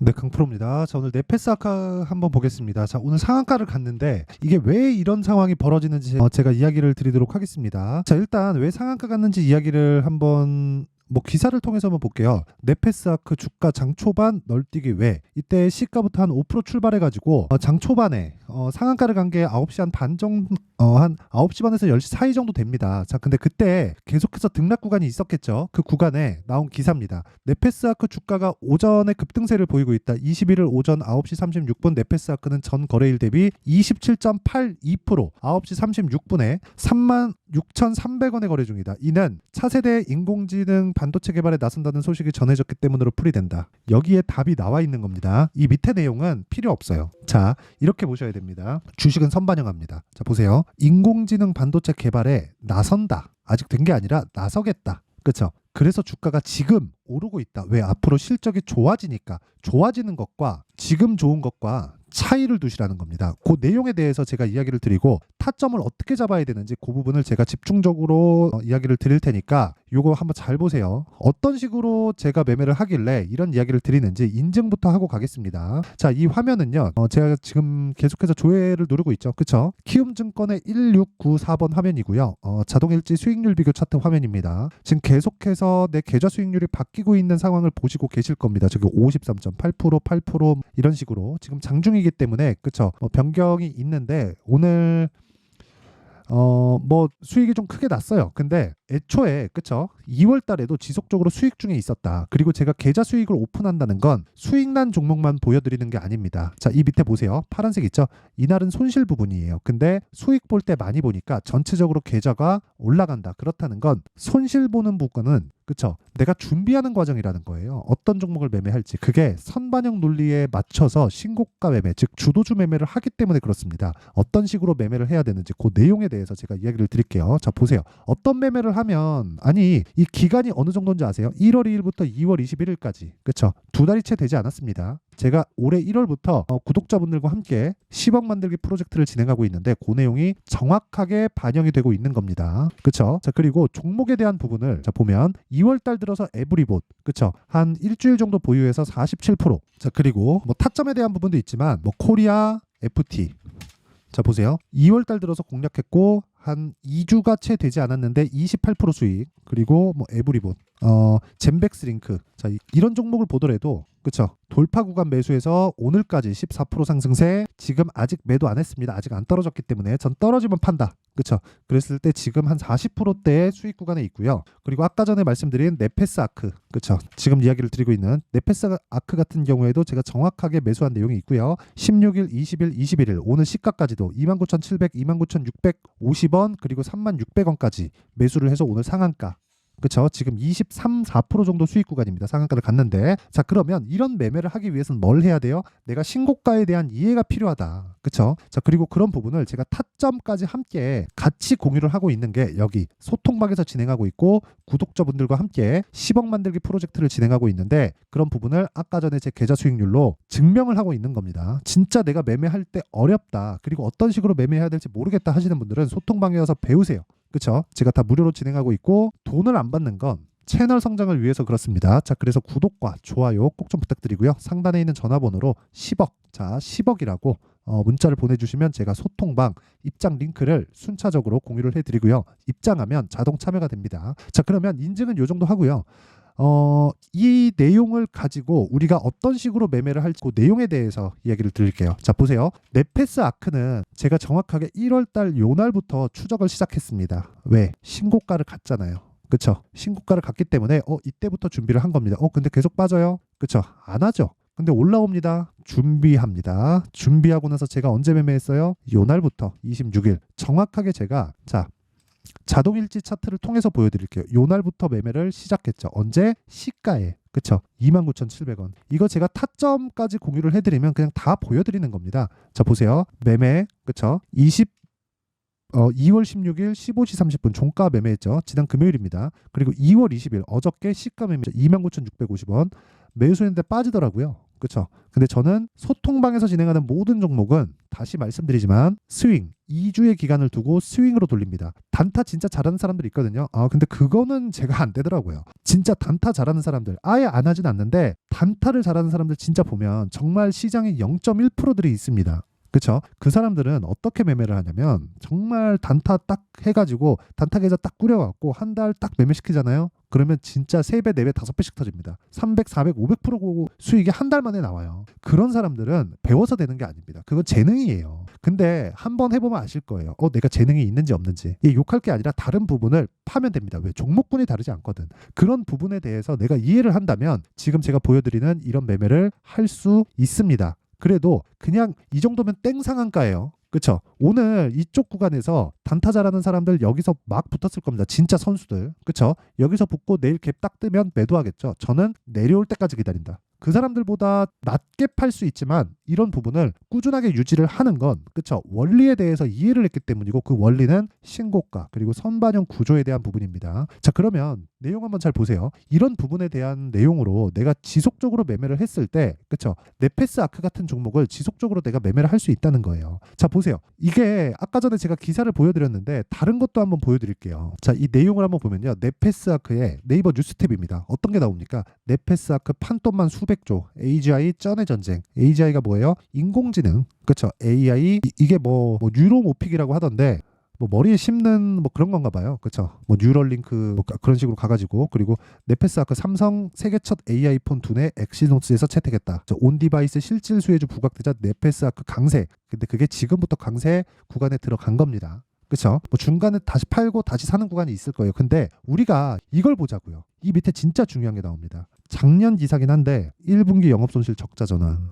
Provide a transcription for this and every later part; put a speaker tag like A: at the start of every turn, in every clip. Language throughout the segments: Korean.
A: 네, 강프로입니다. 자, 오늘 네페스아카 한번 보겠습니다. 자, 오늘 상한가를 갔는데 이게 왜 이런 상황이 벌어지는지 제가 이야기를 드리도록 하겠습니다. 자, 일단 왜 상한가 갔는지 이야기를 한번 기사를 통해서 한번 볼게요. 네페스아크 주가 장 초반 널뛰기 외 이때 시가부터 한 5% 출발해가지고 장 초반에 상한가를 간 게 9시 한 반 정도 한 9시 반에서 10시 사이 정도 됩니다. 자, 근데 그때 계속해서 등락 구간이 있었겠죠. 그 구간에 나온 기사입니다. 네페스아크 주가가 오전에 급등세를 보이고 있다. 21일 오전 9시 36분 네페스아크는 전 거래일 대비 27.82% 9시 36분에 36,300원에 거래 중이다. 이는 차세대 인공지능 반도체 개발에 나선다는 소식이 전해졌기 때문으로 풀이된다. 여기에 답이 나와 있는 겁니다. 이 밑에 내용은 필요 없어요. 자, 이렇게 보셔야 됩니다. 주식은 선반영합니다. 자, 보세요. 인공지능 반도체 개발에 나선다. 아직 된 게 아니라 나서겠다. 그렇죠? 그래서 주가가 지금 오르고 있다. 왜? 앞으로 실적이 좋아지니까. 좋아지는 것과 지금 좋은 것과 차이를 두시라는 겁니다. 그 내용에 대해서 제가 이야기를 드리고 타점을 어떻게 잡아야 되는지 그 부분을 제가 집중적으로 이야기를 드릴 테니까 요거 한번 잘 보세요. 어떤 식으로 제가 매매를 하길래 이런 이야기를 드리는지 인증부터 하고 가겠습니다. 자, 이 화면은요. 제가 지금 계속해서 조회를 누르고 있죠. 그쵸? 키움증권의 1694번 화면이고요. 자동일지 수익률 비교 차트 화면입니다. 지금 계속해서 내 계좌 수익률이 바뀌고 있는 상황을 보시고 계실 겁니다. 저기 53.8%, 8% 이런 식으로 지금 장중이기 때문에 그쵸? 변경이 있는데 오늘 수익이 좀 크게 났어요. 근데 애초에 그쵸? 2월 달에도 지속적으로 수익 중에 있었다. 그리고 제가 계좌 수익을 오픈한다는 건 수익난 종목만 보여드리는 게 아닙니다. 자, 이 밑에 보세요. 파란색 있죠? 이날은 손실 부분이에요. 근데 수익 볼 때 많이 보니까 전체적으로 계좌가 올라간다. 그렇다는 건 손실 보는 부분은 그쵸? 내가 준비하는 과정이라는 거예요. 어떤 종목을 매매할지. 그게 선반영 논리에 맞춰서 신고가 매매, 즉 주도주 매매를 하기 때문에 그렇습니다. 어떤 식으로 매매를 해야 되는지 그 내용에 대해서 제가 이야기를 드릴게요. 자, 보세요. 어떤 매매를 하면 아니 이 기간이 어느 정도인지 아세요? 1월 2일부터 2월 21일까지. 그쵸? 두 달이 채 되지 않았습니다. 제가 올해 1월부터 구독자분들과 함께 10억 만들기 프로젝트를 진행하고 있는데 그 내용이 정확하게 반영이 되고 있는 겁니다. 그쵸? 자, 그리고 종목에 대한 부분을 자 보면 2월 달 들어서 에브리봇 그쵸? 한 일주일 정도 보유해서 47%. 자, 그리고 타점에 대한 부분도 있지만 코리아 FT 자, 보세요. 2월 달 들어서 공략했고 한 2주가 채 되지 않았는데 28% 수익. 그리고 에브리봇, 젠백스링크. 자, 이런 종목을 보더라도 그쵸? 돌파 구간 매수해서 오늘까지 14% 상승세. 지금 아직 매도 안 했습니다. 아직 안 떨어졌기 때문에 전 떨어지면 판다. 그쵸? 그랬을 때 지금 한 40%대의 수익 구간에 있고요. 그리고 아까 전에 말씀드린 네페스아크. 그쵸? 지금 이야기를 드리고 있는 네페스아크 같은 경우에도 제가 정확하게 매수한 내용이 있고요. 16일, 20일, 21일 오늘 시가까지도 29,700, 29,650원 그리고 36,600원까지 매수를 해서 오늘 상한가 그쵸? 지금 23, 4% 정도 수익 구간입니다. 상한가를 갔는데 자, 그러면 이런 매매를 하기 위해서는 뭘 해야 돼요? 내가 신고가에 대한 이해가 필요하다. 그쵸? 자, 그리고 그런 부분을 제가 타점까지 함께 같이 공유를 하고 있는 게 여기 소통방에서 진행하고 있고 구독자분들과 함께 10억 만들기 프로젝트를 진행하고 있는데 그런 부분을 아까 전에 제 계좌 수익률로 증명을 하고 있는 겁니다. 진짜 내가 매매할 때 어렵다. 그리고 어떤 식으로 매매해야 될지 모르겠다 하시는 분들은 소통방에 와서 배우세요. 그쵸? 제가 다 무료로 진행하고 있고 돈을 안 받는 건 채널 성장을 위해서 그렇습니다. 자, 그래서 구독과 좋아요 꼭 좀 부탁드리고요. 상단에 있는 전화번호로 10억, 자 10억이라고 문자를 보내주시면 제가 소통방 입장 링크를 순차적으로 공유를 해드리고요. 입장하면 자동 참여가 됩니다. 자, 그러면 인증은 요 정도 하고요. 이 내용을 가지고 우리가 어떤 식으로 매매를 할지 그 내용에 대해서 이야기를 드릴게요. 자, 보세요. 네페스아크는 제가 정확하게 1월달 요 날부터 추적을 시작했습니다. 왜? 신고가를 갔잖아요. 그쵸? 신고가를 갔기 때문에 이때부터 준비를 한 겁니다. 근데 계속 빠져요? 그쵸? 안 하죠. 근데 올라옵니다. 준비합니다. 준비하고 나서 제가 언제 매매했어요? 요 날부터 26일 정확하게 제가 자 자동일지 차트를 통해서 보여드릴게요. 요 날부터 매매를 시작했죠. 언제? 시가에. 그쵸? 29,700원. 이거 제가 타점까지 공유를 해드리면 그냥 다 보여드리는 겁니다. 자, 보세요. 매매. 그쵸? 2월 16일 15시 30분 종가 매매했죠. 지난 금요일입니다. 그리고 2월 20일 어저께 시가 매매 29,650원 매수했는데 빠지더라고요. 그쵸? 근데 저는 소통방에서 진행하는 모든 종목은 다시 말씀드리지만 스윙 2주의 기간을 두고 스윙으로 돌립니다. 단타 진짜 잘하는 사람들 있거든요. 근데 그거는 제가 안 되더라고요. 진짜 단타 잘하는 사람들 아예 안 하진 않는데 단타를 잘하는 사람들 진짜 보면 정말 시장의 0.1%들이 있습니다. 그쵸? 그 사람들은 어떻게 매매를 하냐면 정말 단타 딱 해가지고 단타 계좌 딱 꾸려갖고 한 달 딱 매매시키잖아요. 그러면 진짜 3배, 4배, 5배씩 터집니다. 300, 400, 500% 수익이 한 달 만에 나와요. 그런 사람들은 배워서 되는 게 아닙니다. 그건 재능이에요. 근데 한번 해보면 아실 거예요. 내가 재능이 있는지 없는지. 이게 욕할 게 아니라 다른 부분을 파면 됩니다. 왜? 종목군이 다르지 않거든. 그런 부분에 대해서 내가 이해를 한다면 지금 제가 보여드리는 이런 매매를 할 수 있습니다. 그래도 그냥 이 정도면 땡 상한가예요. 그쵸? 오늘 이쪽 구간에서 단타 잘하는 사람들 여기서 막 붙었을 겁니다. 진짜 선수들. 그쵸? 여기서 붙고 내일 갭 딱 뜨면 매도하겠죠. 저는 내려올 때까지 기다린다. 그 사람들보다 낮게 팔 수 있지만 이런 부분을 꾸준하게 유지를 하는 건 그쵸? 원리에 대해서 이해를 했기 때문이고 그 원리는 신고가 그리고 선반영 구조에 대한 부분입니다. 자, 그러면 내용 한번 잘 보세요. 이런 부분에 대한 내용으로 내가 지속적으로 매매를 했을 때 그쵸? 네페스 아크 같은 종목을 지속적으로 내가 매매를 할 수 있다는 거예요. 자, 보세요. 이게 아까 전에 제가 기사를 보여드렸는데 다른 것도 한번 보여드릴게요. 자, 이 내용을 한번 보면요. 네페스 아크의 네이버 뉴스 탭입니다. 어떤 게 나옵니까? 네페스 아크 판돈만 수백조 AGI 쩐의 전쟁. AGI가 뭐예요? 인공지능. 그쵸? AI 이게 뭐 뉴로모픽이라고 하던데 뭐 머리에 심는 뭐 그런 건가 봐요. 그쵸? 뭐 뉴럴링크 뭐 그런 식으로 가가지고 그리고 네페스 아크 삼성 세계 첫 AI 폰 두뇌 엑시노스에서 채택했다. 온 디바이스 실질 수혜주 부각되자 네페스 아크 강세. 근데 그게 지금부터 강세 구간에 들어간 겁니다. 그쵸? 뭐 중간에 다시 팔고 다시 사는 구간이 있을 거예요. 근데 우리가 이걸 보자고요. 이 밑에 진짜 중요한 게 나옵니다. 작년 기사긴 한데 1분기 영업손실 적자 전환.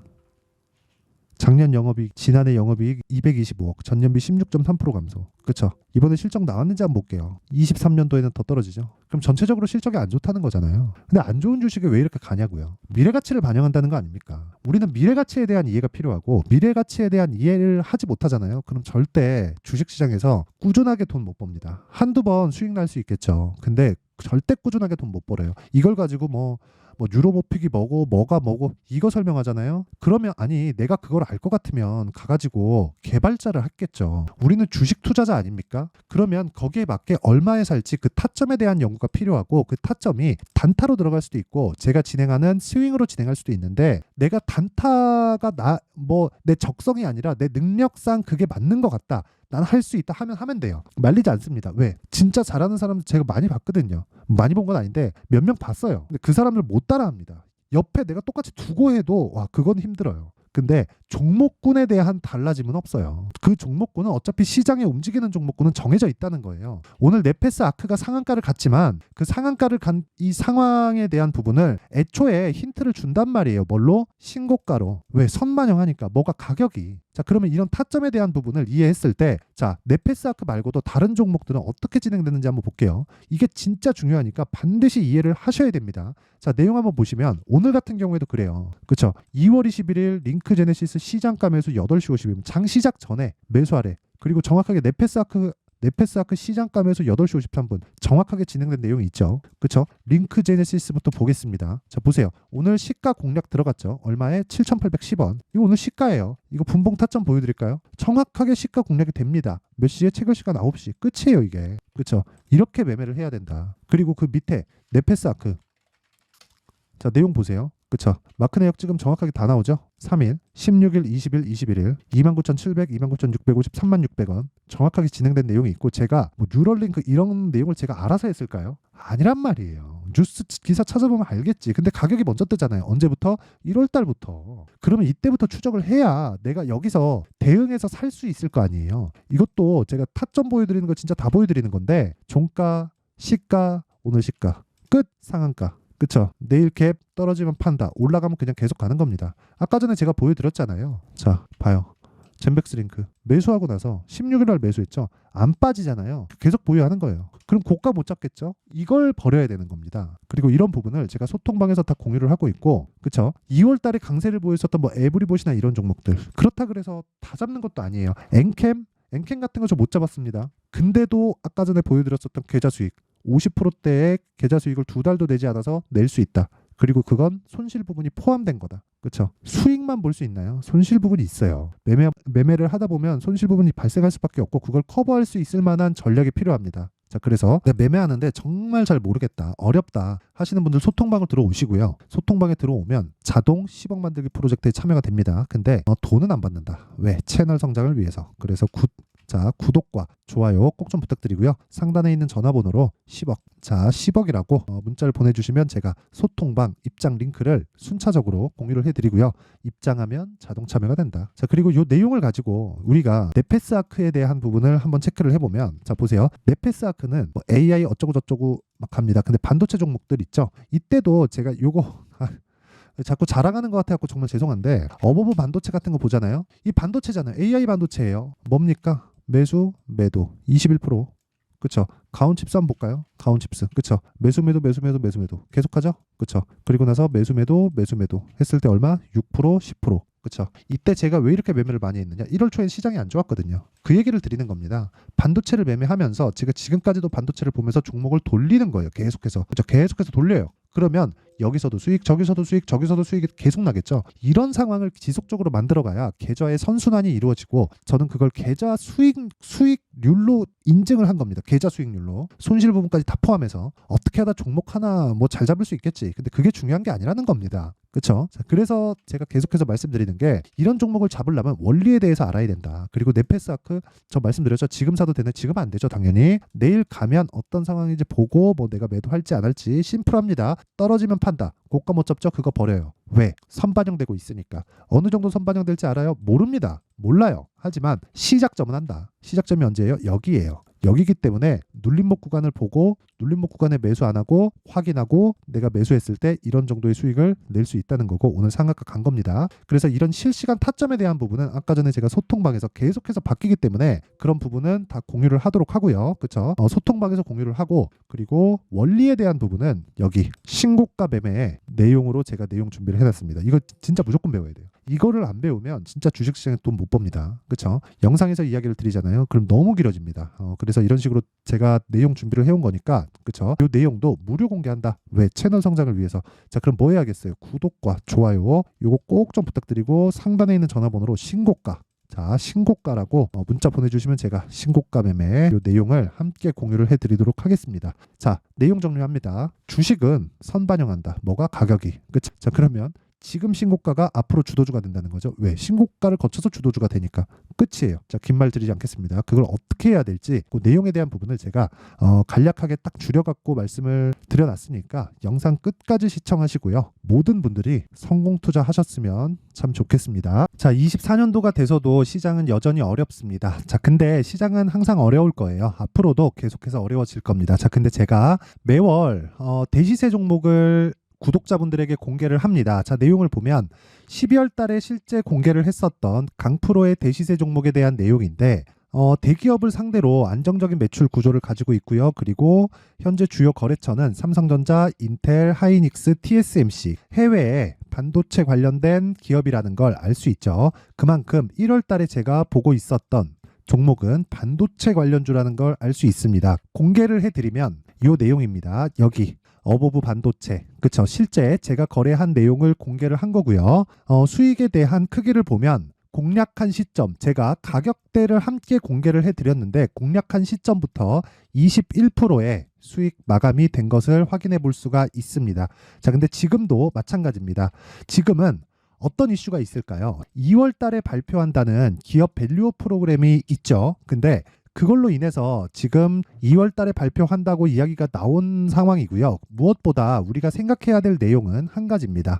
A: 작년 영업이익, 지난해 영업이익 225억, 전년비 16.3% 감소. 그쵸? 이번에 실적 나왔는지 한번 볼게요. 23년도에는 더 떨어지죠. 그럼 전체적으로 실적이 안 좋다는 거잖아요. 근데 안 좋은 주식에 왜 이렇게 가냐고요. 미래가치를 반영한다는 거 아닙니까? 우리는 미래가치에 대한 이해가 필요하고 미래가치에 대한 이해를 하지 못하잖아요. 그럼 절대 주식시장에서 꾸준하게 돈 못 법니다. 한두 번 수익 날 수 있겠죠. 근데 절대 꾸준하게 돈 못 벌어요. 이걸 가지고 뭐 뉴로모픽이 뭐가 뭐고 이거 설명하잖아요. 그러면 아니 내가 그걸 알 것 같으면 가가지고 개발자를 했겠죠. 우리는 주식 투자자 아닙니까? 그러면 거기에 맞게 얼마에 살지 그 타점에 대한 연구가 필요하고 그 타점이 단타로 들어갈 수도 있고 제가 진행하는 스윙으로 진행할 수도 있는데 내가 단타가 내 적성이 아니라 내 능력상 그게 맞는 것 같다. 난 할 수 있다 하면 돼요. 말리지 않습니다. 왜? 진짜 잘하는 사람들 제가 많이 봤거든요. 많이 본 건 아닌데 몇 명 봤어요. 근데 그 사람들 못 따라합니다. 옆에 내가 똑같이 두고 해도 와 그건 힘들어요. 근데 종목군에 대한 달라짐은 없어요. 그 종목군은 어차피 시장에 움직이는 종목군은 정해져 있다는 거예요. 오늘 네페스 아크가 상한가를 갔지만 그 상한가를 간 이 상황에 대한 부분을 애초에 힌트를 준단 말이에요. 뭘로? 신고가로. 왜? 선반영하니까 뭐가 가격이. 자, 그러면 이런 타점에 대한 부분을 이해했을 때 자, 네페스 아크 말고도 다른 종목들은 어떻게 진행되는지 한번 볼게요. 이게 진짜 중요하니까 반드시 이해를 하셔야 됩니다. 자, 내용 한번 보시면 오늘 같은 경우에도 그래요. 그렇죠? 2월 21일 링크 제네시스 시장가 매수 8시 50분 장 시작 전에 매수하래. 그리고 정확하게 네페스 아크 시장가 매수 8시 53분 정확하게 진행된 내용이 있죠. 그렇죠? 링크 제네시스부터 보겠습니다. 자, 보세요. 오늘 시가 공략 들어갔죠. 얼마에? 7,810원. 이거 오늘 시가예요. 이거 분봉 타점 보여드릴까요? 정확하게 시가 공략이 됩니다. 몇 시에? 체결 시간 9시. 끝이에요 이게. 그렇죠? 이렇게 매매를 해야 된다. 그리고 그 밑에 네페스 아크. 자, 내용 보세요. 그쵸? 마크 내역 지금 정확하게 다 나오죠? 3일, 16일, 20일, 21일 29,700, 29,650, 36,600원 정확하게 진행된 내용이 있고 제가 뭐 뉴럴링크 이런 내용을 제가 알아서 했을까요? 아니란 말이에요. 뉴스 기사 찾아보면 알겠지. 근데 가격이 먼저 뜨잖아요. 언제부터? 1월 달부터. 그러면 이때부터 추적을 해야 내가 여기서 대응해서 살 수 있을 거 아니에요. 이것도 제가 타점 보여드리는 거 진짜 다 보여드리는 건데 종가, 시가, 오늘 시가, 끝 상한가. 그쵸? 내일 갭 떨어지면 판다. 올라가면 그냥 계속 가는 겁니다. 아까 전에 제가 보여드렸잖아요. 자, 봐요. 젠백스 링크 매수하고 나서 16일 날 매수했죠. 안 빠지잖아요. 계속 보유하는 거예요. 그럼 고가 못 잡겠죠? 이걸 버려야 되는 겁니다. 그리고 이런 부분을 제가 소통방에서 다 공유를 하고 있고, 그쵸? 2월 달에 강세를 보였었던 뭐 에브리봇이나 이런 종목들. 그렇다 그래서 다 잡는 것도 아니에요. 엔캠 같은 거 저 못 잡았습니다. 근데도 아까 전에 보여드렸었던 계좌 수익 50%대의 계좌 수익을 2달도 내지 않아서 낼 수 있다. 그리고 그건 손실 부분이 포함된 거다. 그렇죠. 수익만 볼 수 있나요? 손실 부분이 있어요. 매매를 하다 보면 손실 부분이 발생할 수밖에 없고 그걸 커버할 수 있을 만한 전략이 필요합니다. 자, 그래서 내가 매매하는데 정말 잘 모르겠다, 어렵다 하시는 분들 소통방을 들어오시고요. 소통방에 들어오면 자동 10억 만들기 프로젝트에 참여가 됩니다. 근데 돈은 안 받는다. 왜? 채널 성장을 위해서. 그래서 구독과 좋아요 꼭 좀 부탁드리고요. 상단에 있는 전화번호로 10억, 자 10억이라고 문자를 보내주시면 제가 소통방 입장 링크를 순차적으로 공유를 해드리고요. 입장하면 자동 참여가 된다. 자, 그리고 이 내용을 가지고 우리가 네페스 아크에 대한 부분을 한번 체크를 해보면, 자 보세요. 네페스 아크는 뭐 AI 어쩌고 저쩌고 막 합니다. 근데 반도체 종목들 있죠. 이때도 제가 요거 자꾸 자랑하는 것 같아갖고 정말 죄송한데, 어버브 반도체 같은 거 보잖아요. 이 반도체잖아요. AI 반도체예요. 뭡니까? 매수, 매도 21%. 그쵸? 가온칩스 한번 볼까요? 가온칩스. 그쵸? 매수, 매도, 매수, 매도, 매수, 매도. 계속하죠? 그쵸? 그리고 나서 매수, 매도, 매수, 매도 했을 때 얼마? 6%, 10%. 그쵸? 이때 제가 왜 이렇게 매매를 많이 했느냐? 1월 초엔 시장이 안 좋았거든요. 그 얘기를 드리는 겁니다. 반도체를 매매하면서 제가 지금까지도 반도체를 보면서 종목을 돌리는 거예요. 계속해서. 그쵸? 계속해서 돌려요. 그러면 여기서도 수익, 저기서도 수익, 저기서도 수익이 계속 나겠죠. 이런 상황을 지속적으로 만들어가야 계좌의 선순환이 이루어지고, 저는 그걸 계좌 수익률로 인증을 한 겁니다. 계좌 수익률로. 손실 부분까지 다 포함해서 어떻게 하다 종목 하나 뭐 잘 잡을 수 있겠지. 근데 그게 중요한 게 아니라는 겁니다. 그렇죠? 그래서 제가 계속해서 말씀드리는 게, 이런 종목을 잡으려면 원리에 대해서 알아야 된다. 그리고 네페스 아크 저 말씀드렸죠. 지금 사도 되는, 지금 안 되죠. 당연히 내일 가면 어떤 상황인지 보고 뭐 내가 매도할지 안 할지 심플합니다. 떨어지면 판다. 고가 못 잡죠? 그거 버려요. 왜? 선반영되고 있으니까. 어느 정도 선반영될지 알아요? 모릅니다. 몰라요. 하지만 시작점은 한다. 시작점이 언제예요? 여기예요. 여기기 때문에 눌림목 구간을 보고 눌림목 구간에 매수 안 하고 확인하고 내가 매수했을 때 이런 정도의 수익을 낼 수 있다는 거고, 오늘 상한가 간 겁니다. 그래서 이런 실시간 타점에 대한 부분은 아까 전에 제가 소통방에서 계속해서 바뀌기 때문에 그런 부분은 다 공유를 하도록 하고요. 그렇죠? 소통방에서 공유를 하고, 그리고 원리에 대한 부분은 여기 신고가 매매의 내용으로 제가 내용 준비를 해놨습니다. 이거 진짜 무조건 배워야 돼요. 이거를 안 배우면 진짜 주식시장에 돈 못 법니다. 그렇죠? 영상에서 이야기를 드리잖아요. 그럼 너무 길어집니다. 그래서 이런 식으로 제가 내용 준비를 해온 거니까, 그렇죠? 이 내용도 무료 공개한다. 왜? 채널 성장을 위해서. 자, 그럼 뭐 해야겠어요? 구독과 좋아요 요거 꼭 좀 부탁드리고, 상단에 있는 전화번호로 신고가, 자 신고가라고 문자 보내주시면 제가 신고가 매매 요 내용을 함께 공유를 해드리도록 하겠습니다. 자, 내용 정리합니다. 주식은 선반영한다. 뭐가? 가격이. 그쵸? 자, 그러면 지금 신고가가 앞으로 주도주가 된다는 거죠. 왜? 신고가를 거쳐서 주도주가 되니까. 끝이에요. 자, 긴 말 드리지 않겠습니다. 그걸 어떻게 해야 될지 그 내용에 대한 부분을 제가 간략하게 딱 줄여갖고 말씀을 드려놨으니까 영상 끝까지 시청하시고요. 모든 분들이 성공 투자하셨으면 참 좋겠습니다. 자, 24년도가 돼서도 시장은 여전히 어렵습니다. 자, 근데 시장은 항상 어려울 거예요. 앞으로도 계속해서 어려워질 겁니다. 자, 근데 제가 매월 대시세 종목을 구독자분들에게 공개를 합니다. 자, 내용을 보면 12월 달에 실제 공개를 했었던 강프로의 대시세 종목에 대한 내용인데, 대기업을 상대로 안정적인 매출 구조를 가지고 있고요. 그리고 현재 주요 거래처는 삼성전자, 인텔, 하이닉스, TSMC, 해외에 반도체 관련된 기업이라는 걸 알 수 있죠. 그만큼 1월 달에 제가 보고 있었던 종목은 반도체 관련주라는 걸 알 수 있습니다. 공개를 해드리면 이 내용입니다. 여기 어버브 반도체. 그쵸? 실제 제가 거래한 내용을 공개를 한 거고요. 수익에 대한 크기를 보면 공략한 시점, 제가 가격대를 함께 공개를 해드렸는데 공략한 시점부터 21%의 수익 마감이 된 것을 확인해 볼 수가 있습니다. 자, 근데 지금도 마찬가지입니다. 지금은 어떤 이슈가 있을까요? 2월 달에 발표한다는 기업 밸류업 프로그램이 있죠. 근데 그걸로 인해서 지금 2월 달에 발표한다고 이야기가 나온 상황이고요. 무엇보다 우리가 생각해야 될 내용은 한 가지입니다.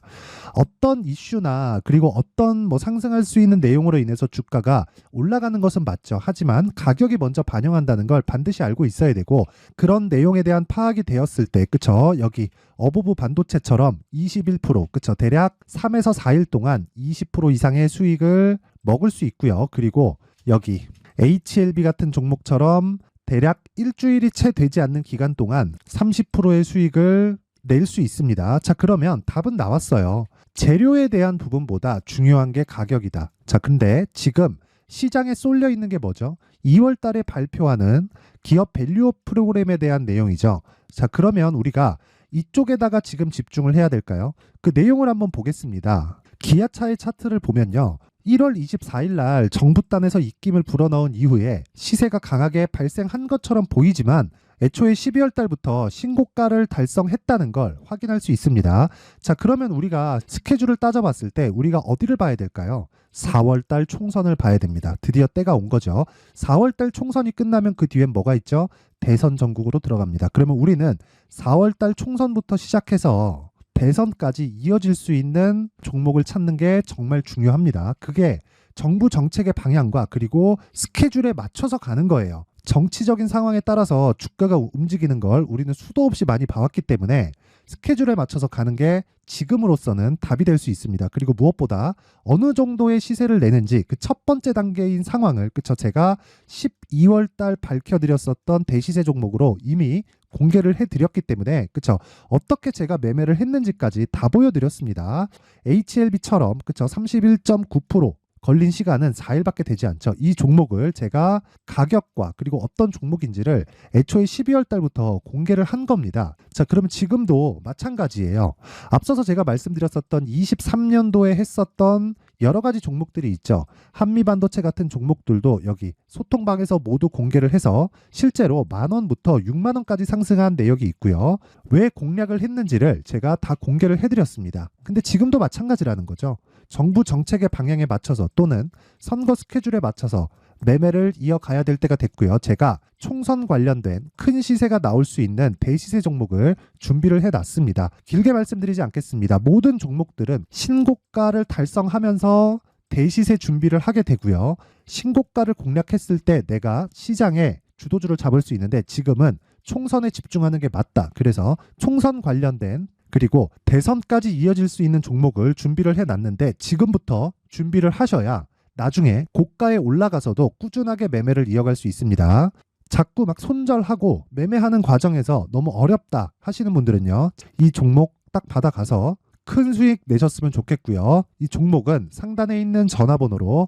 A: 어떤 이슈나 그리고 어떤 뭐 상승할 수 있는 내용으로 인해서 주가가 올라가는 것은 맞죠. 하지만 가격이 먼저 반영한다는 걸 반드시 알고 있어야 되고, 그런 내용에 대한 파악이 되었을 때, 그쵸? 여기 어버브 반도체처럼 21%, 그쵸? 대략 3에서 4일 동안 20% 이상의 수익을 먹을 수 있고요. 그리고 여기 HLB 같은 종목처럼 대략 일주일이 채 되지 않는 기간 동안 30%의 수익을 낼 수 있습니다. 자, 그러면 답은 나왔어요. 재료에 대한 부분보다 중요한 게 가격이다. 자, 근데 지금 시장에 쏠려 있는 게 뭐죠? 2월 달에 발표하는 기업 밸류업 프로그램에 대한 내용이죠. 자, 그러면 우리가 이쪽에다가 지금 집중을 해야 될까요? 그 내용을 한번 보겠습니다. 기아차의 차트를 보면요. 1월 24일 날 정부단에서 입김을 불어넣은 이후에 시세가 강하게 발생한 것처럼 보이지만 애초에 12월 달부터 신고가를 달성했다는 걸 확인할 수 있습니다. 자, 그러면 우리가 스케줄을 따져봤을 때 우리가 어디를 봐야 될까요? 4월 달 총선을 봐야 됩니다. 드디어 때가 온 거죠. 4월 달 총선이 끝나면 그 뒤엔 뭐가 있죠? 대선 전국으로 들어갑니다. 그러면 우리는 4월 달 총선부터 시작해서 대선까지 이어질 수 있는 종목을 찾는 게 정말 중요합니다. 그게 정부 정책의 방향과 그리고 스케줄에 맞춰서 가는 거예요. 정치적인 상황에 따라서 주가가 움직이는 걸 우리는 수도 없이 많이 봐왔기 때문에 스케줄에 맞춰서 가는 게 지금으로서는 답이 될 수 있습니다. 그리고 무엇보다 어느 정도의 시세를 내는지 그 첫 번째 단계인 상황을 그쵸 제가 12월 달 밝혀드렸었던 대시세 종목으로 이미 공개를 해드렸기 때문에 그쵸 어떻게 제가 매매를 했는지까지 다 보여드렸습니다. HLB처럼 그쵸 31.9% 걸린 시간은 4일밖에 되지 않죠. 이 종목을 제가 가격과 그리고 어떤 종목인지를 애초에 12월 달부터 공개를 한 겁니다. 자, 그러면 지금도 마찬가지예요. 앞서서 제가 말씀드렸었던 23년도에 했었던 여러 가지 종목들이 있죠. 한미반도체 같은 종목들도 여기 소통방에서 모두 공개를 해서 실제로 10,000원부터 60,000원까지 상승한 내역이 있고요. 왜 공략을 했는지를 제가 다 공개를 해드렸습니다. 근데 지금도 마찬가지라는 거죠. 정부 정책의 방향에 맞춰서 또는 선거 스케줄에 맞춰서 매매를 이어가야 될 때가 됐고요. 제가 총선 관련된 큰 시세가 나올 수 있는 대시세 종목을 준비를 해놨습니다. 길게 말씀드리지 않겠습니다. 모든 종목들은 신고가를 달성하면서 대시세 준비를 하게 되고요. 신고가를 공략했을 때 내가 시장에 주도주를 잡을 수 있는데 지금은 총선에 집중하는 게 맞다. 그래서 총선 관련된 그리고 대선까지 이어질 수 있는 종목을 준비를 해놨는데 지금부터 준비를 하셔야 나중에 고가에 올라가서도 꾸준하게 매매를 이어갈 수 있습니다. 자꾸 막 손절하고 매매하는 과정에서 너무 어렵다 하시는 분들은요. 이 종목 딱 받아가서 큰 수익 내셨으면 좋겠고요. 이 종목은 상단에 있는 전화번호로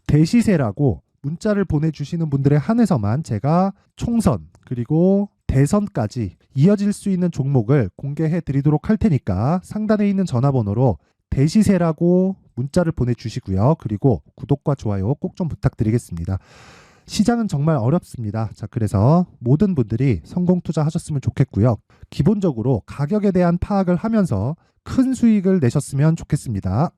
A: 대시세라고 문자를 보내주시는 분들에 한해서만 제가 총선 그리고 대선까지 이어질 수 있는 종목을 공개해 드리도록 할 테니까 상단에 있는 전화번호로 대시세라고 문자를 보내주시고요. 그리고 구독과 좋아요 꼭 좀 부탁드리겠습니다. 시장은 정말 어렵습니다. 자, 그래서 모든 분들이 성공 투자하셨으면 좋겠고요. 기본적으로 가격에 대한 파악을 하면서 큰 수익을 내셨으면 좋겠습니다.